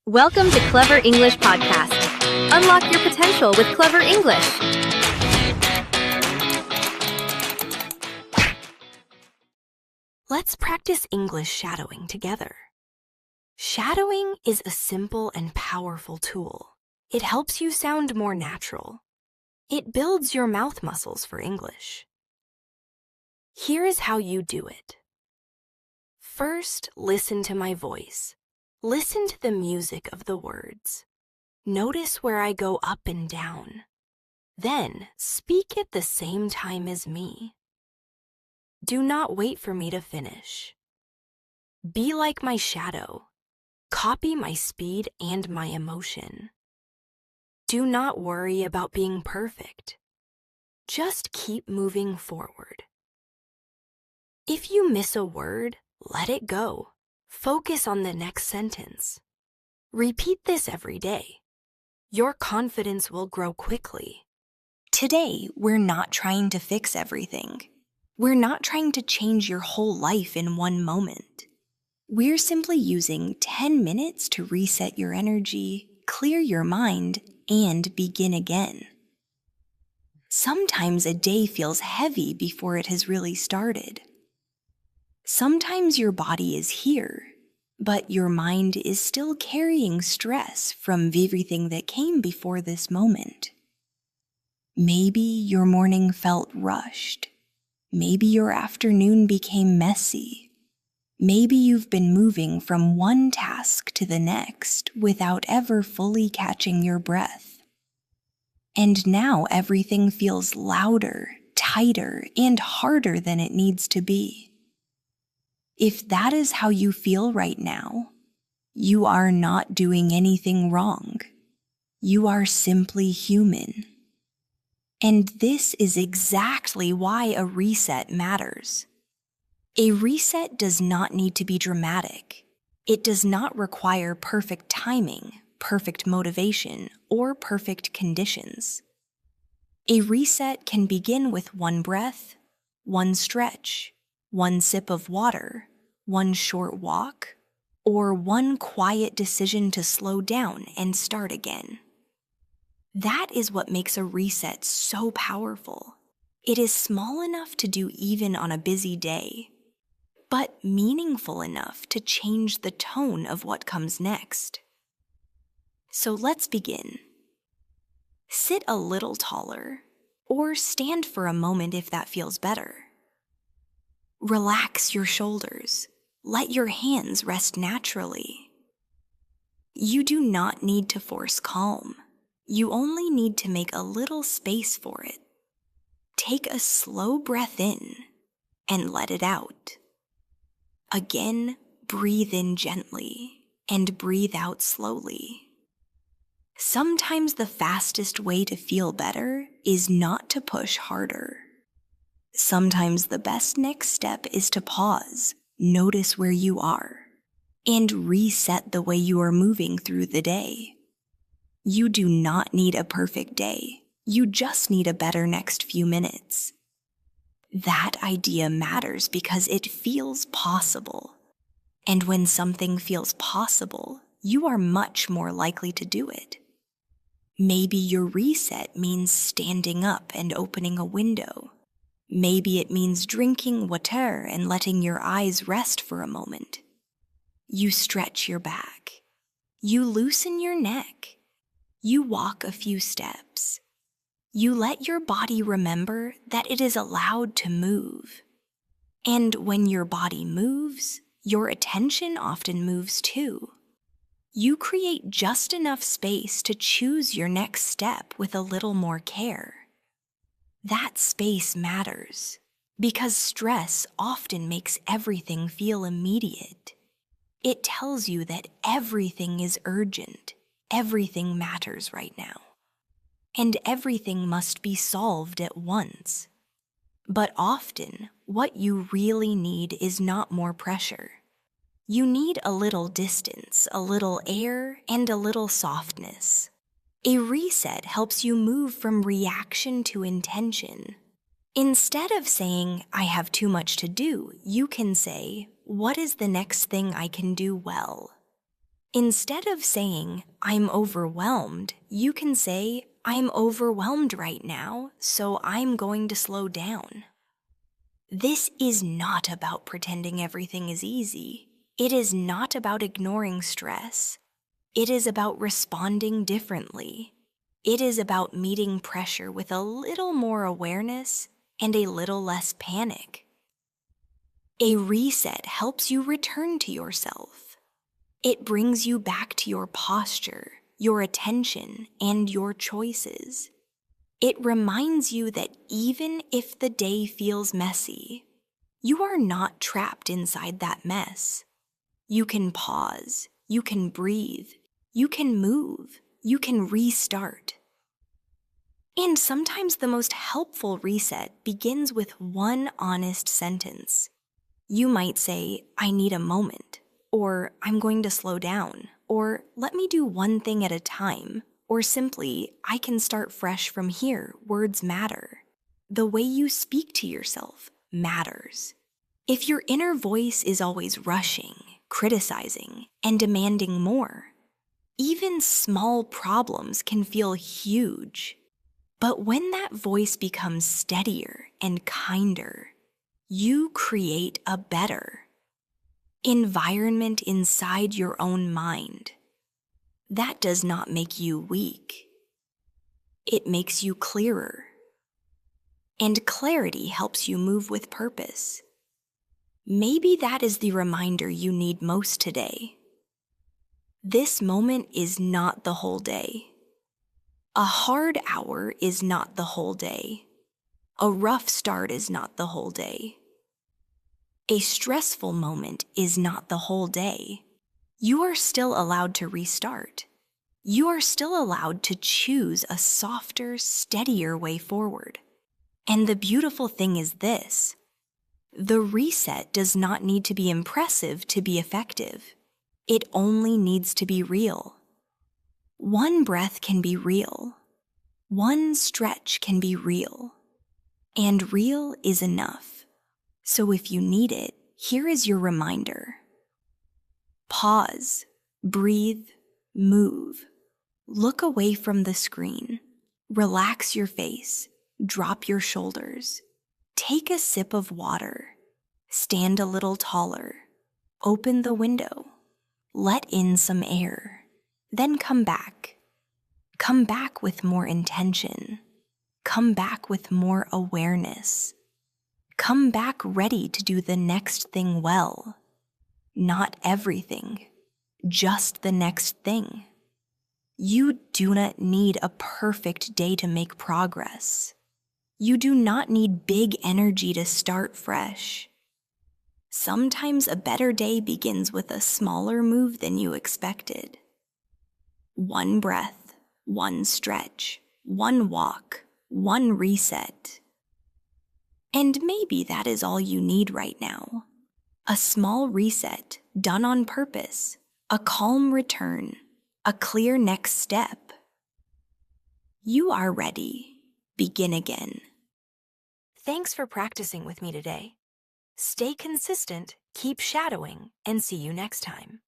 Welcome to Clever English Podcast. Unlock your potential with Clever English. Let's practice English shadowing together. Shadowing is a simple and powerful tool. It helps you sound more natural. It builds your mouth muscles for English. Here is how you do it. First, listen to my voice. Listen to the music of the words. Notice where I go up and down. Then, speak at the same time as me. Do not wait for me to finish. Be like my shadow. Copy my speed and my emotion. Do not worry about being perfect. Just keep moving forward. If you miss a word, let it go. Focus on the next sentence. Repeat this every day. Your confidence will grow quickly. Today, we're not trying to fix everything. We're not trying to change your whole life in one moment. We're simply using 10 minutes to reset your energy, clear your mind, and begin again. Sometimes a day feels heavy before it has really started. Sometimes your body is here, but your mind is still carrying stress from everything that came before this moment. Maybe your morning felt rushed. Maybe your afternoon became messy. Maybe you've been moving from one task to the next without ever fully catching your breath. And now everything feels louder, tighter, and harder than it needs to be. If that is how you feel right now, you are not doing anything wrong. You are simply human. And this is exactly why a reset matters. A reset does not need to be dramatic. It does not require perfect timing, perfect motivation, or perfect conditions. A reset can begin with one breath, one stretch, one sip of water, one short walk, or one quiet decision to slow down and start again. That is what makes a reset so powerful. It is small enough to do even on a busy day, but meaningful enough to change the tone of what comes next. So let's begin. Sit a little taller, or stand for a moment if that feels better. Relax your shoulders. Let your hands rest naturally. You do not need to force calm. You only need to make a little space for it. Take a slow breath in and let it out. Again, breathe in gently and breathe out slowly. Sometimes the fastest way to feel better is not to push harder. Sometimes the best next step is to pause, notice where you are, and reset the way you are moving through the day. You do not need a perfect day. You just need a better next few minutes. That idea matters because it feels possible. And when something feels possible, you are much more likely to do it. Maybe your reset means standing up and opening a window. Maybe it means drinking water and letting your eyes rest for a moment. You stretch your back. You loosen your neck. You walk a few steps. You let your body remember that it is allowed to move. And when your body moves, your attention often moves too. You create just enough space to choose your next step with a little more care. That space matters because stress often makes everything feel immediate. It tells you that everything is urgent, everything matters right now, and everything must be solved at once. But often, what you really need is not more pressure. You need a little distance, a little air, and a little softness. A reset helps you move from reaction to intention. Instead of saying, I have too much to do, you can say, what is the next thing I can do well? Instead of saying, I'm overwhelmed, you can say, I'm overwhelmed right now, so I'm going to slow down. This is not about pretending everything is easy. It is not about ignoring stress. It is about responding differently. It is about meeting pressure with a little more awareness and a little less panic. A reset helps you return to yourself. It brings you back to your posture, your attention, and your choices. It reminds you that even if the day feels messy, you are not trapped inside that mess. You can pause, you can breathe, you can move, you can restart. And sometimes the most helpful reset begins with one honest sentence. You might say, I need a moment, or I'm going to slow down, or let me do one thing at a time, or simply, I can start fresh from here. Words matter. The way you speak to yourself matters. If your inner voice is always rushing, criticizing, and demanding more, even small problems can feel huge. But when that voice becomes steadier and kinder, you create a better environment inside your own mind. That does not make you weak. It makes you clearer. And clarity helps you move with purpose. Maybe that is the reminder you need most today. This moment is not the whole day. A hard hour is not the whole day. A rough start is not the whole day. A stressful moment is not the whole day. You are still allowed to restart. You are still allowed to choose a softer, steadier way forward. And the beautiful thing is this: the reset does not need to be impressive to be effective. It only needs to be real. One breath can be real. One stretch can be real. And real is enough. So if you need it, here is your reminder. Pause, breathe, move. Look away from the screen. Relax your face. Drop your shoulders. Take a sip of water. Stand a little taller. Open the window. Let in some air. Then come back. Come back with more intention. Come back with more awareness. Come back ready to do the next thing well. Not everything, just the next thing. You do not need a perfect day to make progress. You do not need big energy to start fresh. Sometimes a better day begins with a smaller move than you expected. One breath, one stretch, one walk, one reset. And maybe that is all you need right now. A small reset done on purpose, a calm return, a clear next step. You are ready. Begin again. Thanks for practicing with me today. Stay consistent, keep shadowing, and see you next time.